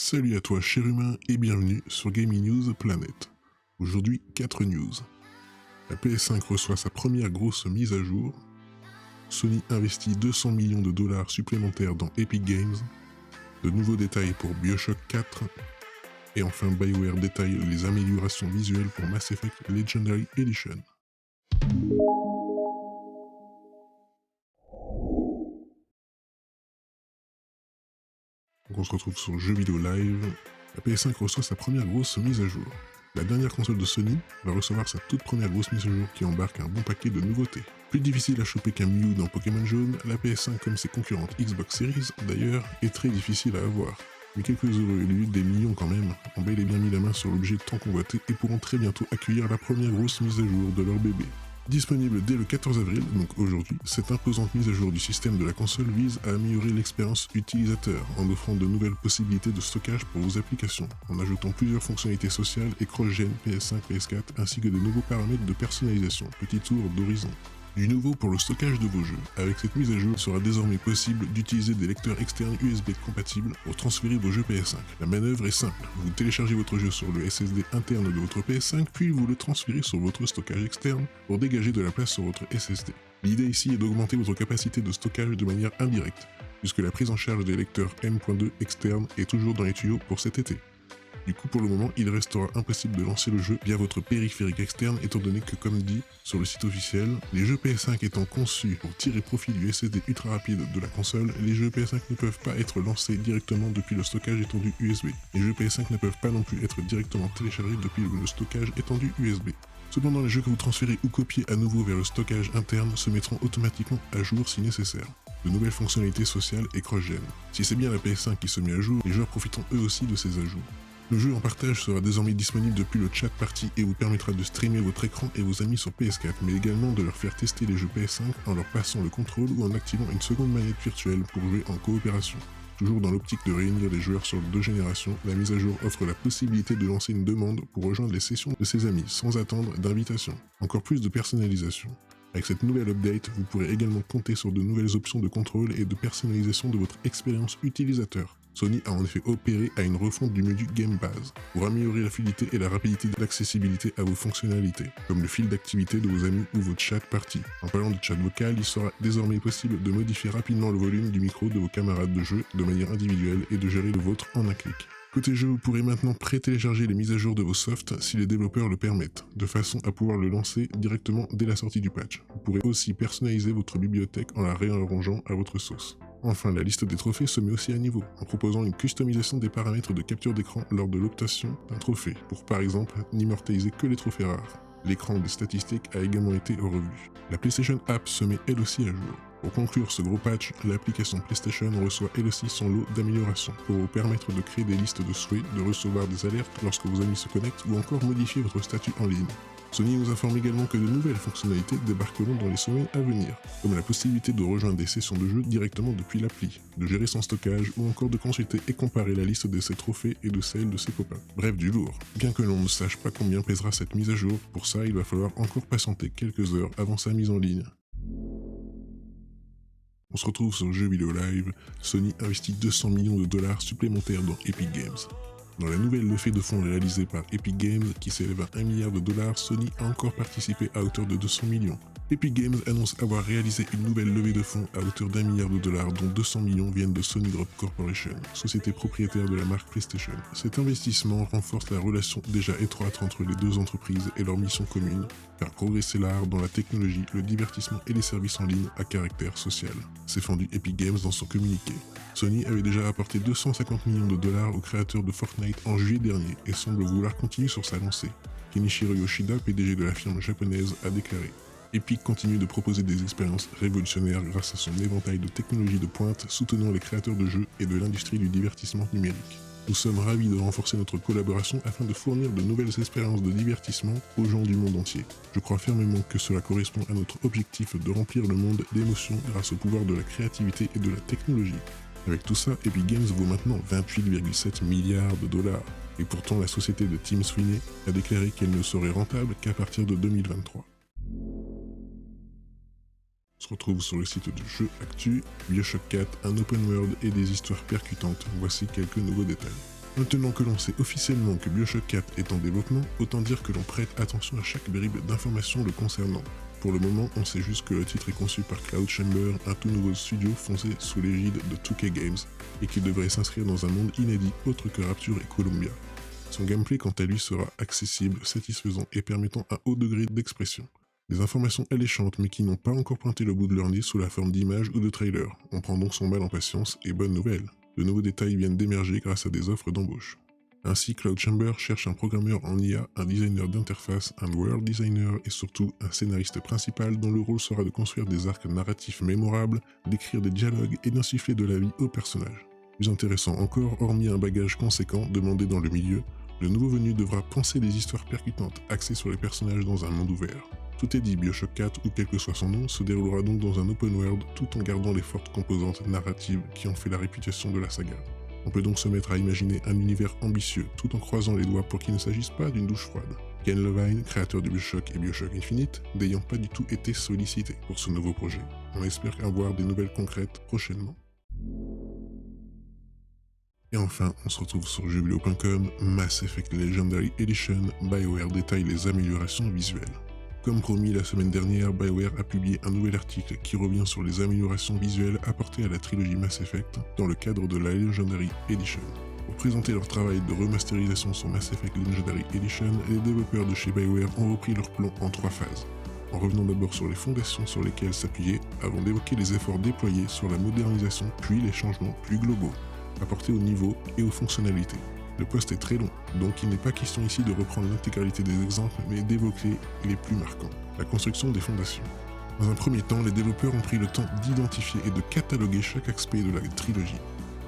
Salut à toi cher humain et bienvenue sur Gaming News Planet. Aujourd'hui 4 news. La PS5 reçoit sa première grosse mise à jour. Sony investit 200 millions de dollars supplémentaires dans Epic Games. De nouveaux détails pour BioShock 4. Et enfin BioWare détaille les améliorations visuelles pour Mass Effect Legendary Edition. Donc on se retrouve sur Jeux Vidéo Live. La PS5 reçoit sa première grosse mise à jour. La dernière console de Sony va recevoir sa toute première grosse mise à jour qui embarque un bon paquet de nouveautés. Plus difficile à choper qu'un Mew dans Pokémon Jaune, la PS5 comme ses concurrentes Xbox Series d'ailleurs est très difficile à avoir. Mais quelques heureux et des millions quand même ont bel et bien mis la main sur l'objet tant convoité et pourront très bientôt accueillir la première grosse mise à jour de leur bébé. Disponible dès le 14 avril, donc aujourd'hui, cette imposante mise à jour du système de la console vise à améliorer l'expérience utilisateur en offrant de nouvelles possibilités de stockage pour vos applications, en ajoutant plusieurs fonctionnalités sociales et cross-gen PS5, PS4, ainsi que de nouveaux paramètres de personnalisation, petit tour d'horizon. Du nouveau pour le stockage de vos jeux. Avec cette mise à jour, il sera désormais possible d'utiliser des lecteurs externes USB compatibles pour transférer vos jeux PS5. La manœuvre est simple. Vous téléchargez votre jeu sur le SSD interne de votre PS5, puis vous le transférez sur votre stockage externe pour dégager de la place sur votre SSD. L'idée ici est d'augmenter votre capacité de stockage de manière indirecte, puisque la prise en charge des lecteurs M.2 externes est toujours dans les tuyaux pour cet été. Du coup, pour le moment, il restera impossible de lancer le jeu via votre périphérique externe, étant donné que, comme dit sur le site officiel, les jeux PS5 étant conçus pour tirer profit du SSD ultra rapide de la console, les jeux PS5 ne peuvent pas être lancés directement depuis le stockage étendu USB. Les jeux PS5 ne peuvent pas non plus être directement téléchargés depuis le stockage étendu USB. Cependant, les jeux que vous transférez ou copiez à nouveau vers le stockage interne se mettront automatiquement à jour si nécessaire. De nouvelles fonctionnalités sociales et cross-gen. Si c'est bien la PS5 qui se met à jour, les joueurs profiteront eux aussi de ces ajouts. Le jeu en partage sera désormais disponible depuis le chat party et vous permettra de streamer votre écran et vos amis sur PS4, mais également de leur faire tester les jeux PS5 en leur passant le contrôle ou en activant une seconde manette virtuelle pour jouer en coopération. Toujours dans l'optique de réunir les joueurs sur 2 générations, la mise à jour offre la possibilité de lancer une demande pour rejoindre les sessions de ses amis sans attendre d'invitation. Encore plus de personnalisation. Avec cette nouvelle update, vous pourrez également compter sur de nouvelles options de contrôle et de personnalisation de votre expérience utilisateur. Sony a en effet opéré à une refonte du menu Game Base pour améliorer la fluidité et la rapidité d'accessibilité à vos fonctionnalités, comme le fil d'activité de vos amis ou votre chat party. En parlant de chat vocal, il sera désormais possible de modifier rapidement le volume du micro de vos camarades de jeu de manière individuelle et de gérer le vôtre en un clic. Côté jeu, vous pourrez maintenant pré-télécharger les mises à jour de vos softs si les développeurs le permettent, de façon à pouvoir le lancer directement dès la sortie du patch. Vous pourrez aussi personnaliser votre bibliothèque en la réarrangeant à votre sauce. Enfin, la liste des trophées se met aussi à niveau, en proposant une customisation des paramètres de capture d'écran lors de l'obtention d'un trophée, pour par exemple n'immortaliser que les trophées rares. L'écran des statistiques a également été revu. La PlayStation App se met elle aussi à jour. Pour conclure ce gros patch, l'application PlayStation reçoit elle aussi son lot d'améliorations pour vous permettre de créer des listes de souhaits, de recevoir des alertes lorsque vos amis se connectent ou encore modifier votre statut en ligne. Sony nous informe également que de nouvelles fonctionnalités débarqueront dans les semaines à venir, comme la possibilité de rejoindre des sessions de jeu directement depuis l'appli, de gérer son stockage ou encore de consulter et comparer la liste de ses trophées et de celle de ses copains. Bref, du lourd. Bien que l'on ne sache pas combien pèsera cette mise à jour, pour ça il va falloir encore patienter quelques heures avant sa mise en ligne. On se retrouve sur Jeux Vidéo Live, Sony investit 200 millions de dollars supplémentaires dans Epic Games. Dans la nouvelle levée de fonds réalisée par Epic Games, qui s'élève à 1 milliard de dollars, Sony a encore participé à hauteur de 200 millions. Epic Games annonce avoir réalisé une nouvelle levée de fonds à hauteur d'1 milliard de dollars, dont 200 millions viennent de Sony Drop Corporation, société propriétaire de la marque PlayStation. Cet investissement renforce la relation déjà étroite entre les deux entreprises et leur mission commune, faire progresser l'art dans la technologie, le divertissement et les services en ligne à caractère social. C'est fendu Epic Games dans son communiqué. Sony avait déjà apporté 250 millions de dollars aux créateurs de Fortnite en juillet dernier et semble vouloir continuer sur sa lancée. Kenichiro Yoshida, PDG de la firme japonaise, a déclaré « Epic continue de proposer des expériences révolutionnaires grâce à son éventail de technologies de pointe soutenant les créateurs de jeux et de l'industrie du divertissement numérique. Nous sommes ravis de renforcer notre collaboration afin de fournir de nouvelles expériences de divertissement aux gens du monde entier. Je crois fermement que cela correspond à notre objectif de remplir le monde d'émotions grâce au pouvoir de la créativité et de la technologie. » Avec tout ça, Epic Games vaut maintenant 28,7 milliards de dollars. Et pourtant, la société de Tim Sweeney a déclaré qu'elle ne serait rentable qu'à partir de 2023. On se retrouve sur le site de Jeux Actu, BioShock 4, un open world et des histoires percutantes. Voici quelques nouveaux détails. Maintenant que l'on sait officiellement que BioShock 4 est en développement, autant dire que l'on prête attention à chaque bribe d'informations le concernant. Pour le moment, on sait juste que le titre est conçu par Cloud Chamber, un tout nouveau studio foncé sous l'égide de 2K Games, et qui devrait s'inscrire dans un monde inédit autre que Rapture et Columbia. Son gameplay quant à lui sera accessible, satisfaisant et permettant un haut degré d'expression. Des informations alléchantes mais qui n'ont pas encore pointé le bout de leur nez sous la forme d'images ou de trailers. On prend donc son mal en patience et bonne nouvelle. De nouveaux détails viennent d'émerger grâce à des offres d'embauche. Ainsi, Cloud Chamber cherche un programmeur en IA, un designer d'interface, un world designer et surtout un scénariste principal dont le rôle sera de construire des arcs narratifs mémorables, d'écrire des dialogues et d'insuffler de la vie aux personnages. Plus intéressant encore, hormis un bagage conséquent demandé dans le milieu, le nouveau venu devra penser des histoires percutantes axées sur les personnages dans un monde ouvert. Tout est dit, BioShock 4, ou quel que soit son nom, se déroulera donc dans un open world tout en gardant les fortes composantes narratives qui ont fait la réputation de la saga. On peut donc se mettre à imaginer un univers ambitieux tout en croisant les doigts pour qu'il ne s'agisse pas d'une douche froide. Ken Levine, créateur de BioShock et BioShock Infinite, n'ayant pas du tout été sollicité pour ce nouveau projet. On espère avoir des nouvelles concrètes prochainement. Et enfin, on se retrouve sur jeuxvideo.com, Mass Effect Legendary Edition, BioWare détaille les améliorations visuelles. Comme promis la semaine dernière, BioWare a publié un nouvel article qui revient sur les améliorations visuelles apportées à la trilogie Mass Effect dans le cadre de la Legendary Edition. Pour présenter leur travail de remasterisation sur Mass Effect Legendary Edition, les développeurs de chez BioWare ont repris leur plan en 3 phases. En revenant d'abord sur les fondations sur lesquelles s'appuyer, avant d'évoquer les efforts déployés sur la modernisation puis les changements plus globaux, apportés au niveau et aux fonctionnalités. Le post est très long, donc il n'est pas question ici de reprendre l'intégralité des exemples, mais d'évoquer les plus marquants. La construction des fondations. Dans un premier temps, les développeurs ont pris le temps d'identifier et de cataloguer chaque aspect de la trilogie.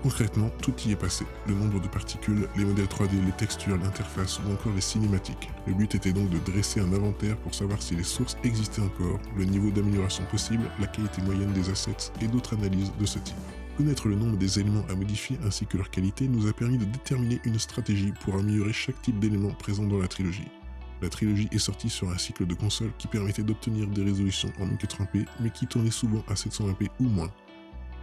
Concrètement, tout y est passé. Le nombre de particules, les modèles 3D, les textures, l'interface ou encore les cinématiques. Le but était donc de dresser un inventaire pour savoir si les sources existaient encore, le niveau d'amélioration possible, la qualité moyenne des assets et d'autres analyses de ce type. Connaître le nombre des éléments à modifier ainsi que leur qualité nous a permis de déterminer une stratégie pour améliorer chaque type d'élément présent dans la trilogie. La trilogie est sortie sur un cycle de console qui permettait d'obtenir des résolutions en 1080p mais qui tournait souvent à 720p ou moins.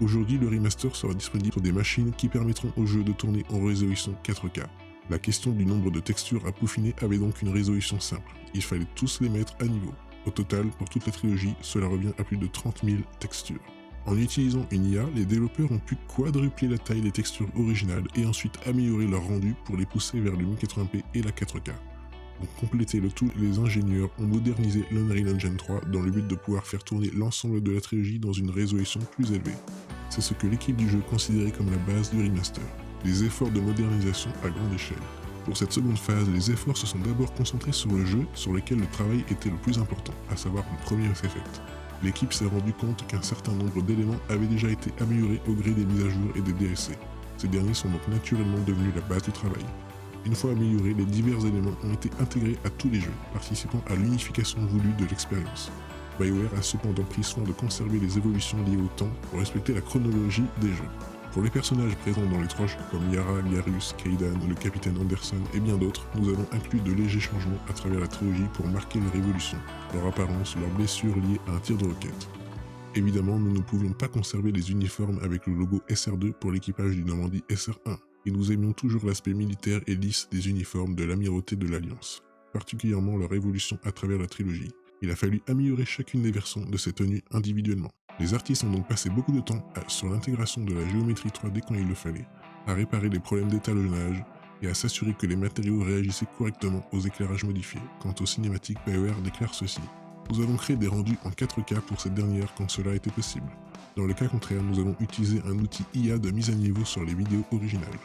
Aujourd'hui, le remaster sera disponible sur des machines qui permettront au jeu de tourner en résolution 4K. La question du nombre de textures à peaufiner avait donc une résolution simple, il fallait tous les mettre à niveau. Au total, pour toute la trilogie, cela revient à plus de 30 000 textures. En utilisant une IA, les développeurs ont pu quadrupler la taille des textures originales et ensuite améliorer leur rendu pour les pousser vers le 1080p et la 4K. Pour compléter le tout, les ingénieurs ont modernisé l'Unreal Engine 3 dans le but de pouvoir faire tourner l'ensemble de la trilogie dans une résolution plus élevée. C'est ce que l'équipe du jeu considérait comme la base du remaster, des efforts de modernisation à grande échelle. Pour cette seconde phase, les efforts se sont d'abord concentrés sur le jeu sur lequel le travail était le plus important, à savoir le premier Mass Effect. L'équipe s'est rendu compte qu'un certain nombre d'éléments avaient déjà été améliorés au gré des mises à jour et des DLC. Ces derniers sont donc naturellement devenus la base du travail. Une fois améliorés, les divers éléments ont été intégrés à tous les jeux, participant à l'unification voulue de l'expérience. BioWare a cependant pris soin de conserver les évolutions liées au temps pour respecter la chronologie des jeux. Pour les personnages présents dans les 3 jeux comme Yara, Garrus, Kaidan, le capitaine Anderson et bien d'autres, nous avons inclus de légers changements à travers la trilogie pour marquer leur évolution, leur apparence, leurs blessures liées à un tir de roquette. Évidemment, nous ne pouvions pas conserver les uniformes avec le logo SR2 pour l'équipage du Normandie SR1, et nous aimions toujours l'aspect militaire et lisse des uniformes de l'amirauté de l'Alliance, particulièrement leur évolution à travers la trilogie. Il a fallu améliorer chacune des versions de ces tenues individuellement. Les artistes ont donc passé beaucoup de temps sur l'intégration de la géométrie 3D quand il le fallait, à réparer les problèmes d'étalonnage et à s'assurer que les matériaux réagissaient correctement aux éclairages modifiés. Quant aux cinématiques, BioWare déclare ceci. Nous avons créé des rendus en 4K pour cette dernière quand cela était possible. Dans le cas contraire, nous avons utilisé un outil IA de mise à niveau sur les vidéos originales.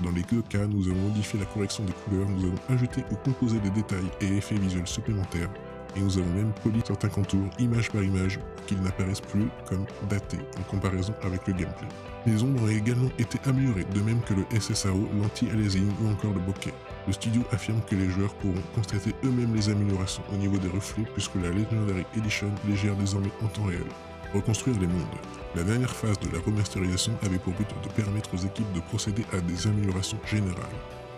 Dans les deux cas, nous avons modifié la correction des couleurs, nous avons ajouté ou composé des détails et effets visuels supplémentaires, et nous avons même poli certains contours image par image pour qu'ils n'apparaissent plus comme datés en comparaison avec le gameplay. Les ombres ont également été améliorées, de même que le SSAO, l'anti-aliasing ou encore le bokeh. Le studio affirme que les joueurs pourront constater eux-mêmes les améliorations au niveau des reflets puisque la Legendary Edition les gère désormais en temps réel. Reconstruire les mondes. La dernière phase de la remasterisation avait pour but de permettre aux équipes de procéder à des améliorations générales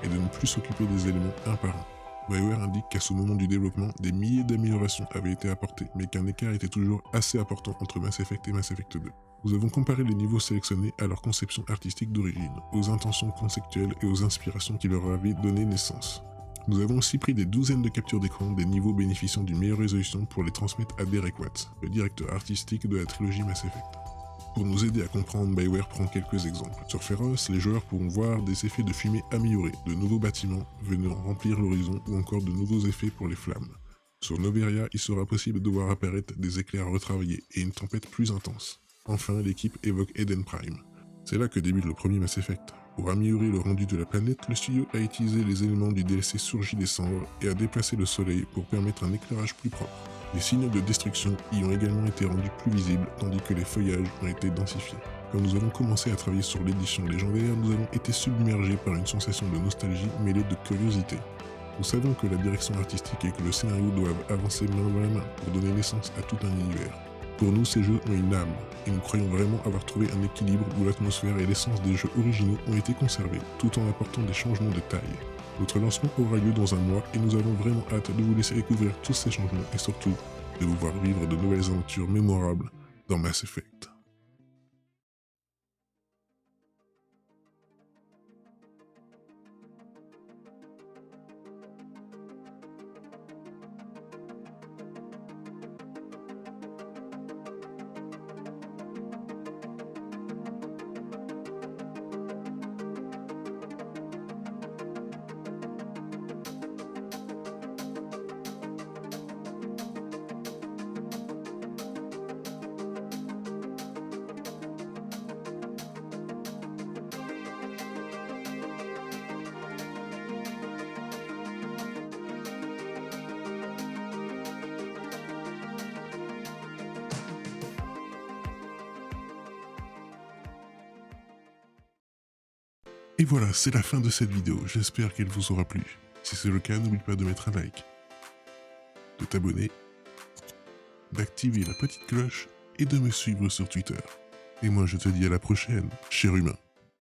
et de ne plus s'occuper des éléments un par un. BioWare indique qu'à ce moment du développement, des milliers d'améliorations avaient été apportées, mais qu'un écart était toujours assez important entre Mass Effect et Mass Effect 2. Nous avons comparé les niveaux sélectionnés à leur conception artistique d'origine, aux intentions conceptuelles et aux inspirations qui leur avaient donné naissance. Nous avons aussi pris des douzaines de captures d'écran des niveaux bénéficiant d'une meilleure résolution pour les transmettre à Derek Watts, le directeur artistique de la trilogie Mass Effect. Pour nous aider à comprendre, BioWare prend quelques exemples. Sur Feros, les joueurs pourront voir des effets de fumée améliorés, de nouveaux bâtiments venant remplir l'horizon ou encore de nouveaux effets pour les flammes. Sur Noveria, il sera possible de voir apparaître des éclairs retravaillés et une tempête plus intense. Enfin, l'équipe évoque Eden Prime. C'est là que débute le premier Mass Effect. Pour améliorer le rendu de la planète, le studio a utilisé les éléments du DLC Surgis des Cendres et a déplacé le soleil pour permettre un éclairage plus propre. Les signaux de destruction y ont également été rendus plus visibles, tandis que les feuillages ont été densifiés. Quand nous avons commencé à travailler sur l'édition légendaire, nous avons été submergés par une sensation de nostalgie mêlée de curiosité. Nous savons que la direction artistique et que le scénario doivent avancer main dans la main pour donner naissance à tout un univers. Pour nous, ces jeux ont une âme, et nous croyons vraiment avoir trouvé un équilibre où l'atmosphère et l'essence des jeux originaux ont été conservés, tout en apportant des changements de taille. Notre lancement aura lieu dans un mois et nous avons vraiment hâte de vous laisser découvrir tous ces changements et surtout de vous voir vivre de nouvelles aventures mémorables dans Mass Effect. Et voilà, c'est la fin de cette vidéo, j'espère qu'elle vous aura plu. Si c'est le cas, n'oublie pas de mettre un like, de t'abonner, d'activer la petite cloche et de me suivre sur Twitter. Et moi je te dis à la prochaine, cher humain.